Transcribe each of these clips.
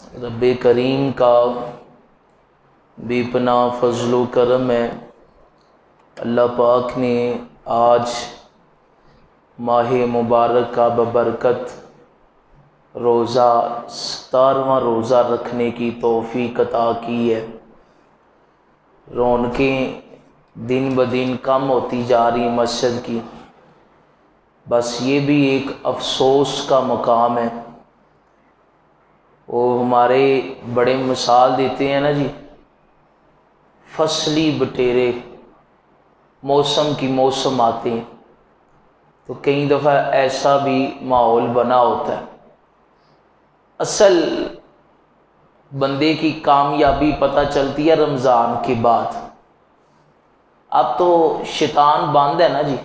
رب کریم کا بے پناہ فضل و کرم ہے۔ اللہ پاک نے آج ماہ مبارک کا ببرکت روزہ 17واں روزہ رکھنے کی توفیق عطا کی ہے۔ رونقیں دن بدن کم ہوتی جا رہی مسجد کی، بس یہ بھی ایک افسوس کا مقام ہے۔ وہ ہمارے بڑے مثال دیتے ہیں نا جی، فصلی بٹیرے موسم کی موسم آتے ہیں تو کئی دفعہ ایسا بھی ماحول بنا ہوتا ہے۔ اصل بندے کی کامیابی پتہ چلتی ہے رمضان کے بعد۔ اب تو شیطان بند ہے نا جی،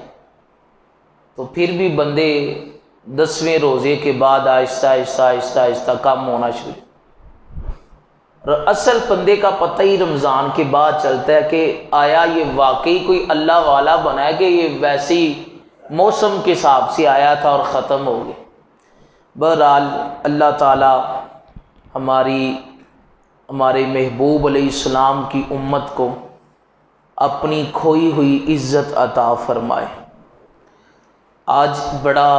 تو پھر بھی بندے 10ویں روزے کے بعد آہستہ آہستہ آہستہ آہستہ کم ہونا شروع۔ اور اصل بندے کا پتہ ہی رمضان کے بعد چلتا ہے کہ آیا یہ واقعی کوئی اللہ والا بنا ہے کہ یہ ویسے ہی موسم کے حساب سے آیا تھا اور ختم ہو گیا۔ بہرحال اللہ تعالی ہمارے محبوب علیہ السلام کی امت کو اپنی کھوئی ہوئی عزت عطا فرمائے۔ آج بڑا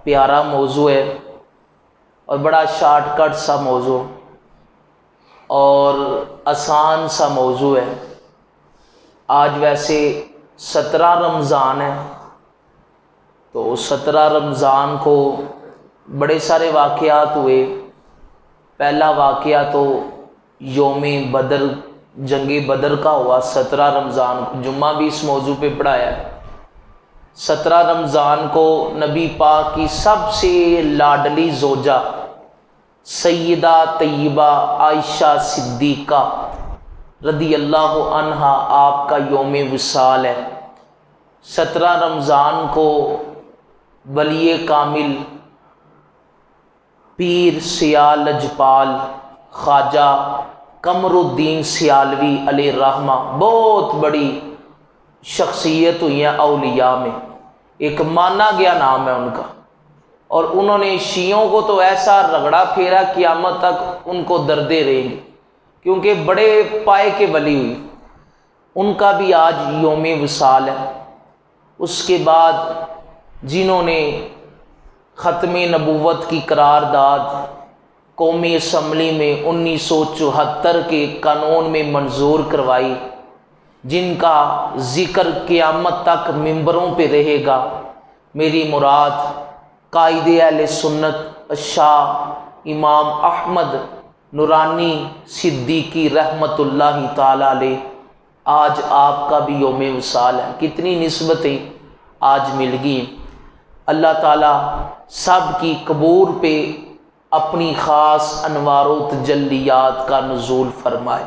پیارا موضوع ہے اور بڑا شارٹ کٹ سا موضوع اور آسان سا موضوع ہے۔ آج ویسے 17 رمضان ہے، تو 17 رمضان کو بڑے سارے واقعات ہوئے۔ پہلا واقعہ تو یوم بدر، جنگ بدر کا ہوا 17 رمضان کو، جمعہ بھی اس موضوع پہ پڑھایا ہے۔ 17 رمضان کو نبی پاک کی سب سے لاڈلی زوجہ سیدہ طیبہ عائشہ صدیقہ رضی اللہ عنہا آپ کا یوم وصال ہے۔ 17 رمضان کو ولی کامل پیر سیال لجپال خواجہ قمر الدین سیالوی علیہ الرحمہ، بہت بڑی شخصیت ہوئی ہیں اولیاء میں، ایک مانا گیا نام ہے ان کا، اور انہوں نے شیعوں کو تو ایسا رگڑا پھیرا قیامت تک ان کو دردے رہیں گے، کیونکہ بڑے پائے کے ولی ہوئی۔ ان کا بھی آج یوم وصال ہے۔ اس کے بعد جنہوں نے ختم نبوت کی قرارداد قومی اسمبلی میں 1974 کے قانون میں منظور کروائی، جن کا ذکر قیامت تک ممبروں پہ رہے گا، میری مراد قائد اہل سنت شاہ امام احمد نورانی صدیقی رحمت اللہ تعالی علیہ، آج آپ کا بھی یوم وصال ہے۔ کتنی نسبتیں آج مل گئی۔ اللہ تعالی سب کی قبور پہ اپنی خاص انوار و تجلیات کا نزول فرمائے۔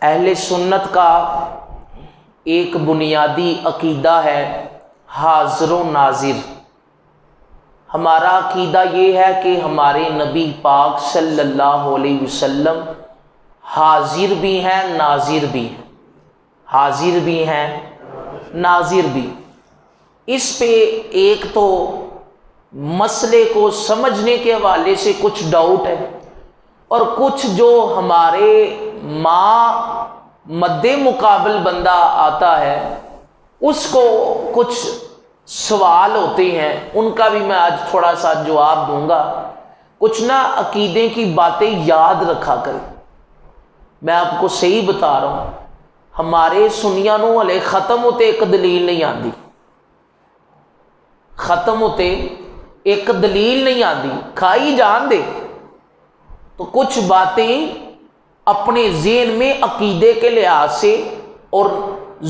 اہل سنت کا ایک بنیادی عقیدہ ہے حاضر و ناظر۔ ہمارا عقیدہ یہ ہے کہ ہمارے نبی پاک صلی اللہ علیہ وسلم حاضر بھی ہیں ناظر بھی ہیں، حاضر بھی ہیں ناظر بھی۔ اس پہ ایک تو مسئلے کو سمجھنے کے حوالے سے کچھ ڈاؤٹ ہے، اور کچھ جو ہمارے مد مقابل بندہ آتا ہے اس کو کچھ سوال ہوتے ہیں، ان کا بھی میں آج تھوڑا سا جواب دوں گا۔ کچھ نہ عقیدے کی باتیں یاد رکھا کریں۔ میں آپ کو صحیح بتا رہا ہوں، ہمارے سنیاں نو ہلے ختم ہوتے ایک دلیل نہیں آتی، ختم ہوتے ایک دلیل نہیں آتی، کھائی جان دے۔ تو کچھ باتیں اپنے ذہن میں عقیدے کے لحاظ سے اور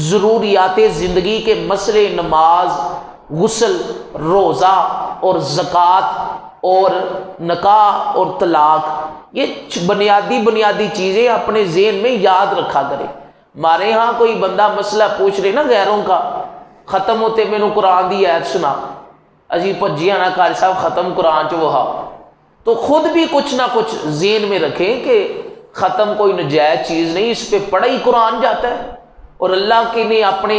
ضروریات زندگی کے مسئلے، نماز، غسل، روزہ اور زکوٰۃ اور نکاح اور طلاق، یہ بنیادی چیزیں اپنے ذہن میں یاد رکھا کرے۔ ہمارے ہاں کوئی بندہ مسئلہ پوچھ رہے نا غیروں کا، ختم ہوتے مینوں قرآن دی آیت سنا، اجی پجیاں نہ قاری صاحب ختم قرآن چ وہا، تو خود بھی کچھ نہ کچھ ذہن میں رکھیں کہ ختم کوئی نجائز چیز نہیں، اس پہ پڑھا ہی قرآن جاتا ہے، اور اللہ کے نے اپنے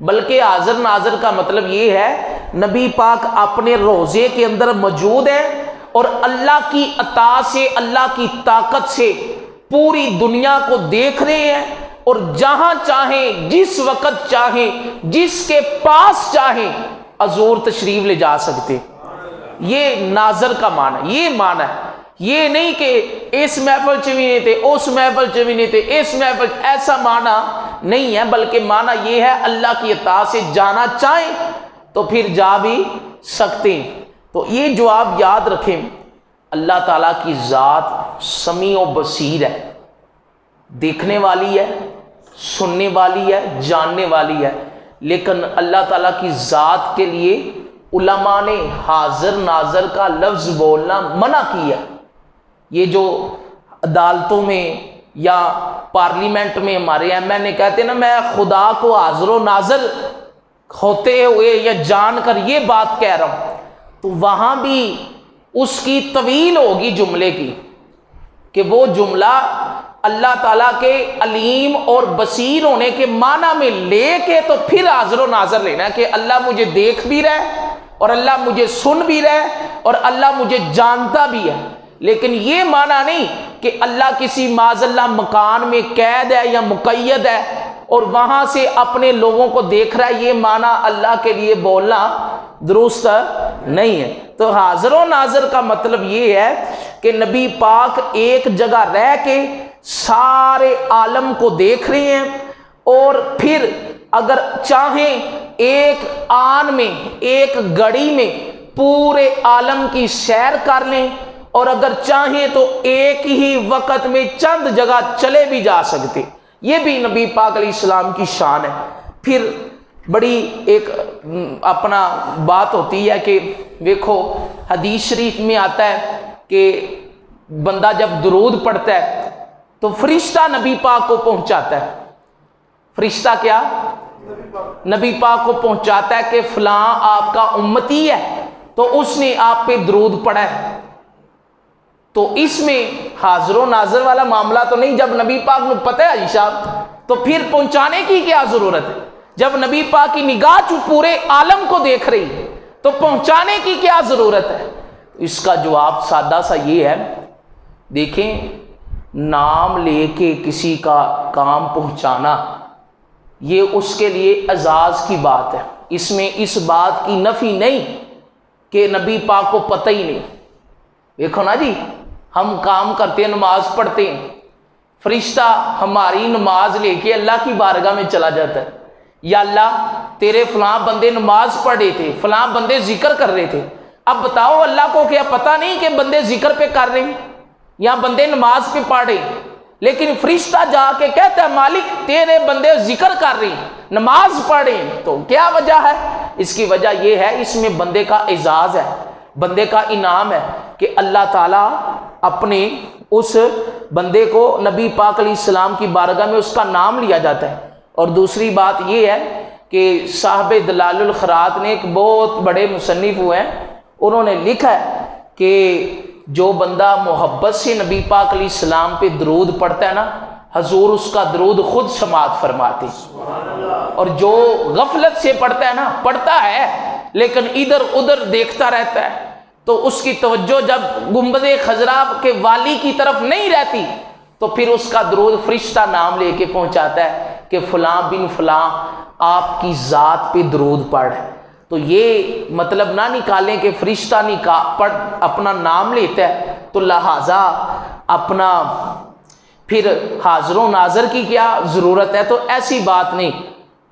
بلکہ حاضر ناظر کا مطلب یہ ہے نبی پاک اپنے روضے کے اندر موجود ہے اور اللہ کی عطا سے، اللہ کی طاقت سے پوری دنیا کو دیکھ رہے ہیں، اور جہاں چاہیں، جس وقت چاہیں، جس کے پاس چاہیں حضور تشریف لے جا سکتے۔ یہ ناظر کا معنی، یہ معنی ہے، یہ نہیں کہ اس محفل چ بھی نہیں تھے، اس محفل چ بھی نہیں تھے، اس محفل، ایسا معنی نہیں ہے، بلکہ معنی یہ ہے اللہ کی عطا سے جانا چاہیں تو پھر جا بھی سکتے ہیں۔ تو یہ جواب یاد رکھیں، اللہ تعالیٰ کی ذات سمیع و بصیر ہے، دیکھنے والی ہے، سننے والی ہے، جاننے والی ہے، لیکن اللہ تعالیٰ کی ذات کے لیے علماء نے حاضر ناظر کا لفظ بولنا منع کیا۔ یہ جو عدالتوں میں یا پارلیمنٹ میں ہمارے ایم این اے کہتے ہیں نا، میں خدا کو حاضر و ناظر ہوتے ہوئے یا جان کر یہ بات کہہ رہا ہوں، تو وہاں بھی اس کی طویل ہوگی جملے کی، کہ وہ جملہ اللہ تعالیٰ کے علیم اور بصیر ہونے کے معنی میں لے کے تو پھر حاضر و ناظر لینا ہے، کہ اللہ مجھے دیکھ بھی رہا ہے اور اللہ مجھے سن بھی رہا ہے اور اللہ مجھے جانتا بھی ہے۔ لیکن یہ معنی نہیں کہ اللہ کسی معاذ اللہ مکان میں قید ہے یا مقید ہے اور وہاں سے اپنے لوگوں کو دیکھ رہا ہے، یہ معنی اللہ کے لیے بولنا درست نہیں ہے۔ تو حاضر و ناظر کا مطلب یہ ہے کہ نبی پاک ایک جگہ رہ کے سارے عالم کو دیکھ رہے ہیں، اور پھر اگر چاہیں ایک آن میں، ایک گھڑی میں پورے عالم کی سیر کر لیں، اور اگر چاہیں تو ایک ہی وقت میں چند جگہ چلے بھی جا سکتے۔ یہ بھی نبی پاک علیہ السلام کی شان ہے۔ پھر بڑی ایک اپنا بات ہوتی ہے کہ دیکھو حدیث شریف میں آتا ہے کہ بندہ جب درود پڑھتا ہے تو فرشتہ نبی پاک کو پہنچاتا ہے۔ فرشتہ کیا؟ نبی پاک کو پہنچاتا ہے کہ فلاں آپ کا امتی ہے تو اس نے آپ پہ درود پڑھا ہے۔ تو اس میں حاضر و ناظر والا معاملہ تو نہیں، جب نبی پاک نے پتہ ہے عائشہ تو پھر پہنچانے کی کیا ضرورت ہے؟ جب نبی پاک کی نگاہ پورے عالم کو دیکھ رہی ہے تو پہنچانے کی کیا ضرورت ہے؟ اس کا جواب سادہ سا یہ ہے، دیکھیں نام لے کے کسی کا کام پہنچانا یہ اس کے لیے اعزاز کی بات ہے، اس میں اس بات کی نفی نہیں کہ نبی پاک کو پتہ ہی نہیں۔ دیکھو نا جی، ہم کام کرتے ہیں، نماز پڑھتے ہیں، فرشتہ ہماری نماز لے کے اللہ کی بارگاہ میں چلا جاتا ہے، یا اللہ تیرے فلاں بندے نماز پڑھ رہے تھے، فلاں بندے ذکر کر رہے تھے، اب بتاؤ اللہ کو کیا پتہ نہیں کہ بندے ذکر پہ کر رہے ہیں یا بندے نماز پہ پڑھ رہے ہیں؟ لیکن فرشتہ جا کے کہتا ہے مالک تیرے بندے ذکر کر رہے ہیں، نماز پڑھ رہے ہیں، تو کیا وجہ ہے؟ اس کی وجہ یہ ہے، اس میں بندے کا اعزاز ہے، بندے کا انعام ہے کہ اللہ تعالیٰ اپنے اس بندے کو نبی پاک علیہ السلام کی بارگاہ میں اس کا نام لیا جاتا ہے۔ اور دوسری بات یہ ہے کہ صاحب دلال الخرات نے، ایک بہت بڑے مصنف ہوئے ہیں، انہوں نے لکھا ہے کہ جو بندہ محبت سے نبی پاک علیہ السلام پہ درود پڑھتا ہے نا، حضور اس کا درود خود سماعت فرماتے، اور جو غفلت سے پڑھتا ہے نا، پڑھتا ہے لیکن ادھر ادھر دیکھتا رہتا ہے، تو اس کی توجہ جب گنبد خضرا کے والی کی طرف نہیں رہتی تو پھر اس کا درود فرشتہ نام لے کے پہنچاتا ہے کہ فلاں بن فلاں آپ کی ذات پہ درود پڑھ۔ تو یہ مطلب نہ نکالیں کہ فرشتہ پڑھ اپنا نام لیتا ہے تو لہٰذا اپنا پھر حاضر و ناظر کی کیا ضرورت ہے، تو ایسی بات نہیں۔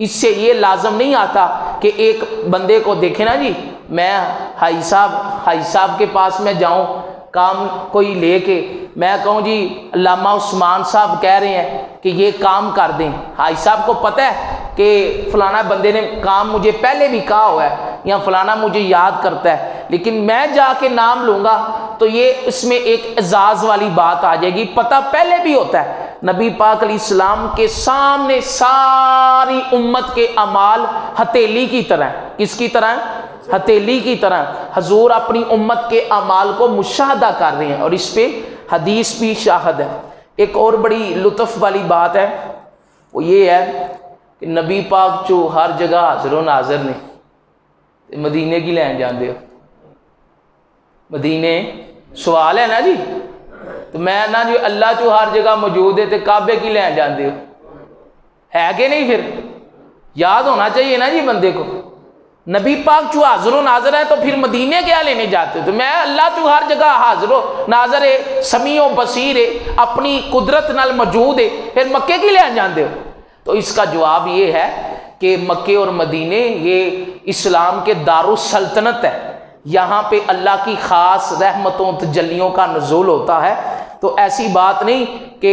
اس سے یہ لازم نہیں آتا کہ ایک بندے کو دیکھیں نا جی، میں حاجی صاحب کے پاس میں جاؤں کام کوئی لے کے، میں کہوں جی علامہ عثمان صاحب کہہ رہے ہیں کہ یہ کام کر دیں، حاجی صاحب کو پتہ ہے کہ فلانا بندے نے کام مجھے پہلے بھی کہا ہوا ہے یا فلانا مجھے یاد کرتا ہے، لیکن میں جا کے نام لوں گا تو یہ اس میں ایک اعزاز والی بات آ جائے گی۔ پتہ پہلے بھی ہوتا ہے، نبی پاک علیہ السلام کے سامنے ساری امت کے اعمال ہتھیلی کی طرح، کس کی طرح؟ ہتھیلی کی طرح حضور اپنی امت کے اعمال کو مشاہدہ کر رہے ہیں، اور اس پہ حدیث بھی شاہد ہے۔ ایک اور بڑی لطف والی بات ہے، وہ یہ ہے کہ نبی پاک چو ہر جگہ حاضر و ناظر نے، مدینے کی لین جاندے ہو؟ مدینے سوال ہے نا جی، تو میں نا جی اللہ چو ہر جگہ موجود ہے تو کعبے کی لین جاندے ہو؟ ہے کہ نہیں؟ پھر یاد ہونا چاہیے نا جی بندے کو، نبی پاک چو حاضر و ناظر ہے تو پھر مدینے کیا لینے جاتے ہو؟ تو میں اللہ چو ہر جگہ حاضر و ناظر ہے، سمیع و بصیر ہے، اپنی قدرت نال موجود ہے، پھر مکے کی لین جاندے ہو؟ تو اس کا جواب یہ ہے کہ مکے اور مدینے یہ اسلام کے دارالسلطنت ہے، یہاں پہ اللہ کی خاص رحمتوں تجلیوں کا نزول ہوتا ہے۔ تو ایسی بات نہیں کہ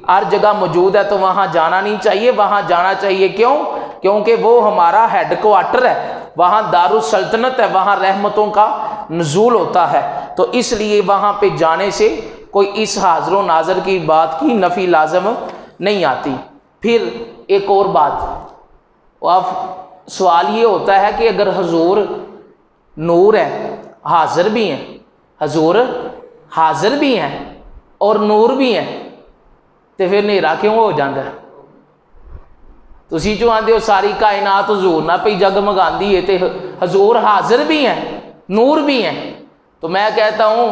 ہر جگہ موجود ہے تو وہاں جانا نہیں چاہیے، وہاں جانا چاہیے۔ کیوں؟ کیونکہ وہ ہمارا ہیڈ کوارٹر ہے، وہاں دارالسلطنت ہے، وہاں رحمتوں کا نزول ہوتا ہے، تو اس لیے وہاں پہ جانے سے کوئی اس حاضر و ناظر کی بات کی نفی لازم نہیں آتی۔ پھر ایک اور بات، اب سوال یہ ہوتا ہے کہ اگر حضور نور ہے، حاضر بھی ہیں، حضور حاضر بھی ہیں اور نور بھی ہیں، تو پھر نیرا کیوں ہو جاتا ہے؟ تسی جو آندے ہو ساری کائنات حضور نہ پہ جگمگاندی ہے، تے حضور حاضر بھی ہیں نور بھی ہیں، تو میں کہتا ہوں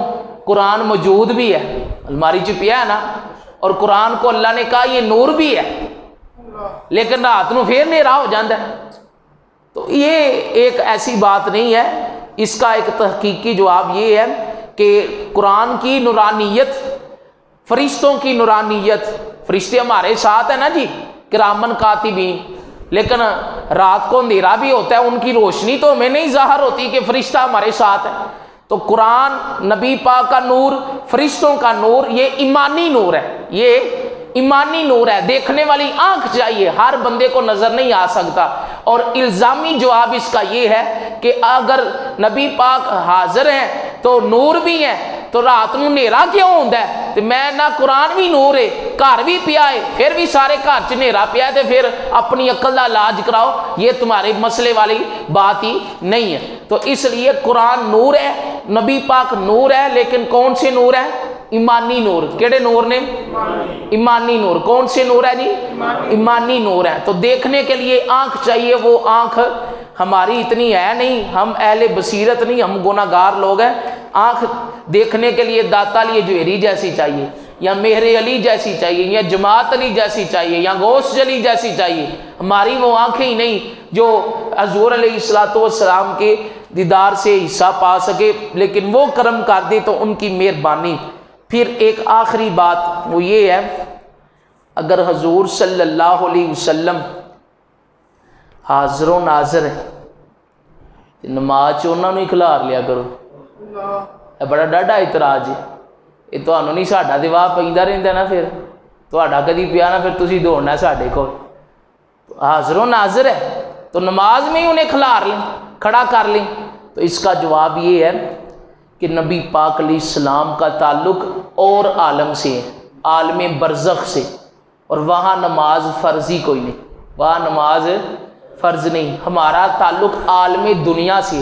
قرآن موجود بھی ہے، الماری چ پیا ہے نا، اور قرآن کو اللہ نے کہا یہ نور بھی ہے، لیکن رات نو پھر نیرا ہو جاتا ہے۔ تو یہ ایک ایسی بات نہیں ہے، اس کا ایک تحقیقی جواب یہ ہے کہ قرآن کی نورانیت، فرشتوں کی نورانیت، فرشتے ہمارے ساتھ ہیں نا جی، کرامن کاتبین، لیکن رات کو اندھیرا بھی ہوتا ہے، ان کی روشنی تو ہمیں نہیں ظاہر ہوتی کہ فرشتہ ہمارے ساتھ ہے۔ تو قرآن، نبی پاک کا نور، فرشتوں کا نور، یہ ایمانی نور ہے، یہ ایمانی نور ہے، دیکھنے والی آنکھ چاہیے، ہر بندے کو نظر نہیں آ سکتا۔ اور الزامی جواب اس کا یہ ہے کہ اگر نبی پاک حاضر ہیں تو نور بھی ہیں، تو رات نو نیرا کیوں ہوتا ہے؟ تو میں نہ قرآن بھی نور ہے، گھر بھی پیا ہے، پھر بھی سارے گھر چ نیرا پیا ہے، تو پھر اپنی عقل کا علاج کراؤ، یہ تمہارے مسئلے والی بات ہی نہیں ہے۔ تو اس لیے قرآن نور ہے، نبی پاک نور ہے، لیکن کون سے نور ہے؟ ایمانی نور۔ کیڑے نور نے؟ ایمانی نور۔ کون سے نور ہے جی؟ ایمانی نور ہے۔ تو دیکھنے کے لیے آنکھ چاہیے، وہ آنکھ ہماری اتنی ہے نہیں، ہم اہل بصیرت نہیں، ہم گناہگار لوگ ہیں۔ آنکھ دیکھنے کے لیے داتا علی جوہری جیسی چاہیے، یا مہر علی جیسی چاہیے، یا جماعت علی جیسی چاہیے، یا غوث علی جیسی چاہیے۔ ہماری وہ آنکھیں ہی نہیں جو حضور علیہ السلام کے دیدار سے حصہ پا سکے، لیکن وہ کرم کر دے تو ان کی مہربانی۔ پھر ایک آخری بات وہ یہ ہے، اگر حضور صلی اللہ علیہ وسلم حاضر و ناظر ہے، نماز چ انہوں نے کھلار لیا کرو۔ بڑا ڈاڈا اعتراض ہے، یہ تمہیں نہیں، ساڈا تو واہ پہ رہتا نا، پھر تھوڑا کدی پیا نا، پھر تھی دوڑنا ساڈے کو۔ حاضر و ناظر ہے تو نماز میں ہی انہیں کھلار لیں، کھڑا کر لیں۔ تو اس کا جواب یہ ہے کہ نبی پاک علیہ السلام کا تعلق اور عالم سے ہے، عالم برزخ سے، اور وہاں نماز فرض ہی کوئی نہیں، وہاں نماز فرض نہیں، ہمارا تعلق عالم دنیا سے۔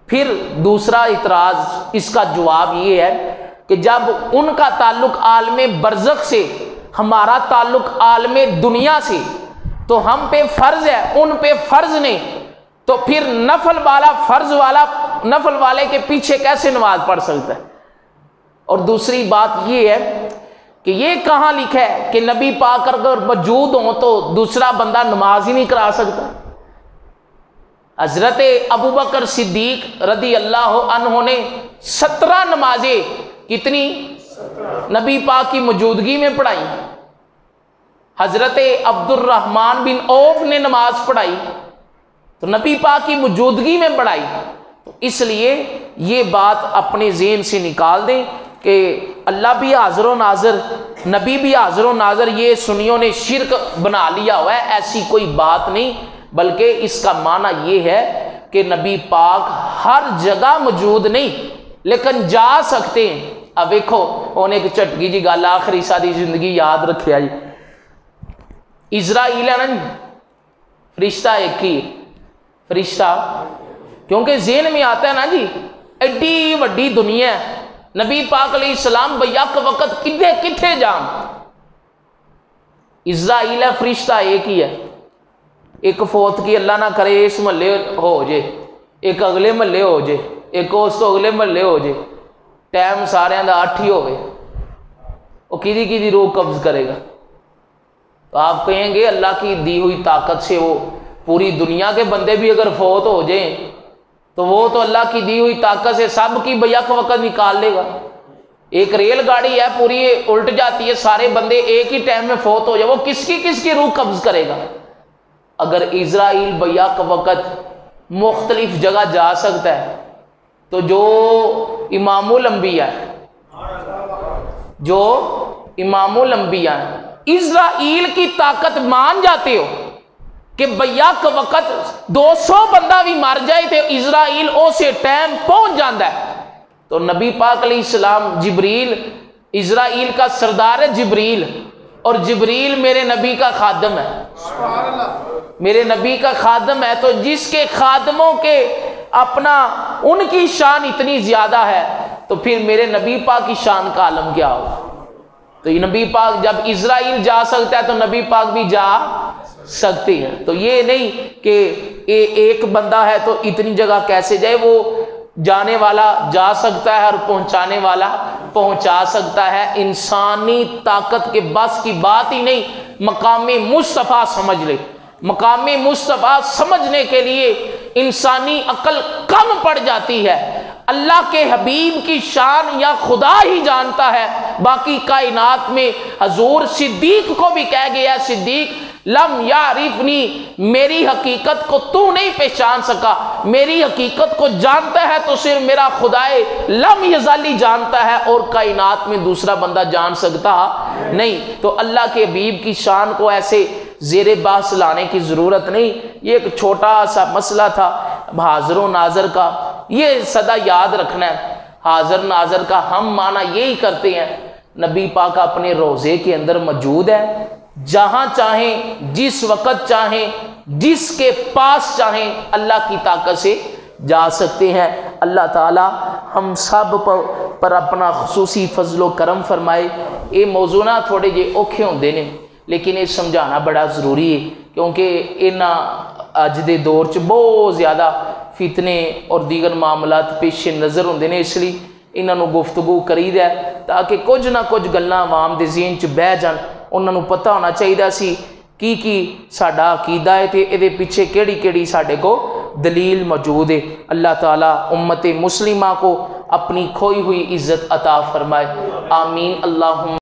پھر دوسرا اعتراض، اس کا جواب یہ ہے کہ جب ان کا تعلق عالم برزخ سے، ہمارا تعلق عالم دنیا سے، تو ہم پہ فرض ہے، ان پہ فرض نہیں، تو پھر نفل والا فرض والا نفل والے کے پیچھے کیسے نماز پڑھ سکتا ہے؟ اور دوسری بات یہ ہے کہ یہ کہاں لکھا ہے کہ نبی پاک اگر موجود ہوں تو دوسرا بندہ نماز ہی نہیں کرا سکتا؟ حضرت ابوبکر صدیق رضی اللہ عنہ نے 17 نمازیں کتنی نبی پاک کی موجودگی میں پڑھائی۔ حضرت عبد الرحمن بن عوف نے نماز پڑھائی تو نبی پاک کی موجودگی میں پڑھائی۔ تو اس لیے یہ بات اپنے ذہن سے نکال دیں کہ اللہ بھی حاضر و ناظر، نبی بھی حاضر و ناظر، یہ سنیوں نے شرک بنا لیا ہوا ہے، ایسی کوئی بات نہیں، بلکہ اس کا معنی یہ ہے کہ نبی پاک ہر جگہ موجود نہیں لیکن جا سکتے ہیں۔ اب دیکھو انہیں ایک چٹکی جی گل آخری ساری زندگی یاد رکھے جی، اسرائیل ہے نا جی، فرشتہ ایک ہی فرشتہ، کیونکہ ذہن میں آتا ہے نا جی ایڈی وڈی دنیا ہے، نبی پاک علیہ السلام بیک وقت کتھے جان، اسرائیل ہے فرشتہ ایک ہی ہے، ایک فوت کی اللہ نہ کرے اس محلے ہو جے، ایک اگلے محلے ہو جے، ایک اس تو اگلے محلے ہو جے، ٹائم سارے دا 8 ہی ہوئے، وہ کدی روح قبض کرے گا؟ تو آپ کہیں گے اللہ کی دی ہوئی طاقت سے وہ پوری دنیا کے بندے بھی اگر فوت ہو جائیں تو وہ تو اللہ کی دی ہوئی طاقت سے سب کی بیک وقت نکال لے گا۔ ایک ریل گاڑی ہے پوری الٹ جاتی ہے، سارے بندے ایک ہی ٹائم میں فوت ہو جائے، وہ کس کی روح قبض کرے گا؟ اگر اسرائیل بیک وقت مختلف جگہ جا سکتا ہے تو جو امام الانبیاء ہے اسرائیل کی طاقت مان جاتے ہو کہ بیک وقت 200 بندہ بھی مر جائے تو اسرائیل اسے ٹائم پہنچ جاتا ہے، تو نبی پاک علیہ السلام جبریل اسرائیل کا سردار ہے جبریل، اور جبریل میرے نبی کا خادم ہے، میرے نبی کا خادم ہے، تو جس کے خادموں کے اپنا ان کی شان اتنی زیادہ ہے تو پھر میرے نبی پاک کی شان کا عالم کیا ہوگا؟ تو یہ نبی پاک جب اسرائیل جا سکتا ہے تو نبی پاک بھی جا سکتی ہے۔ تو یہ نہیں کہ ایک بندہ ہے تو اتنی جگہ کیسے جائے، وہ جانے والا جا سکتا ہے اور پہنچانے والا پہنچا سکتا ہے، انسانی طاقت کے بس کی بات ہی نہیں۔ مقام مصطفیٰ سمجھ لے، مقام مصطفیٰ سمجھنے کے لیے انسانی عقل کم پڑ جاتی ہے۔ اللہ کے حبیب کی شان یا خدا ہی جانتا ہے، باقی کائنات میں حضور صدیق کو بھی کہہ گیا، صدیق لم یعرفنی، میری حقیقت کو تو نہیں پہچان سکا، میری حقیقت کو جانتا ہے تو صرف میرا خدائے لم یزالی جانتا ہے، اور کائنات میں دوسرا بندہ جان سکتا نہیں۔ تو اللہ کے حبیب کی شان کو ایسے زیر بحث لانے کی ضرورت نہیں۔ یہ ایک چھوٹا سا مسئلہ تھا حاضر و ناظر کا، یہ سدا یاد رکھنا ہے۔ حاضر ناظر کا ہم معنی یہی کرتے ہیں، نبی پاک اپنے روضے کے اندر موجود ہے، جہاں چاہیں جس وقت چاہیں جس کے پاس چاہیں اللہ کی طاقت سے جا سکتے ہیں۔ اللہ تعالی ہم سب پر اپنا خصوصی فضل و کرم فرمائے۔ یہ موضوع نہ تھوڑے جے اوکھے ہوندے نے لیکن یہ سمجھانا بڑا ضروری ہے، کیونکہ انہاں اج دے دور چ بہت زیادہ فتنے اور دیگر معاملات پیش نظر ہوندے نے، اس لیے انہاں نو گفتگو کری ہے تاکہ کچھ نہ کچھ گلاں عوام دے ذہن چ بہ جان، انہاں نو پتہ ہونا چاہیے سی کی ساڈا عقیدہ ہے تے اے پیچھے کیڑی ساڈے کو دلیل موجود ہے۔ اللہ تعالی امت مسلمہ کو اپنی کھوئی ہوئی عزت عطا فرمائے، آمین۔ اللہم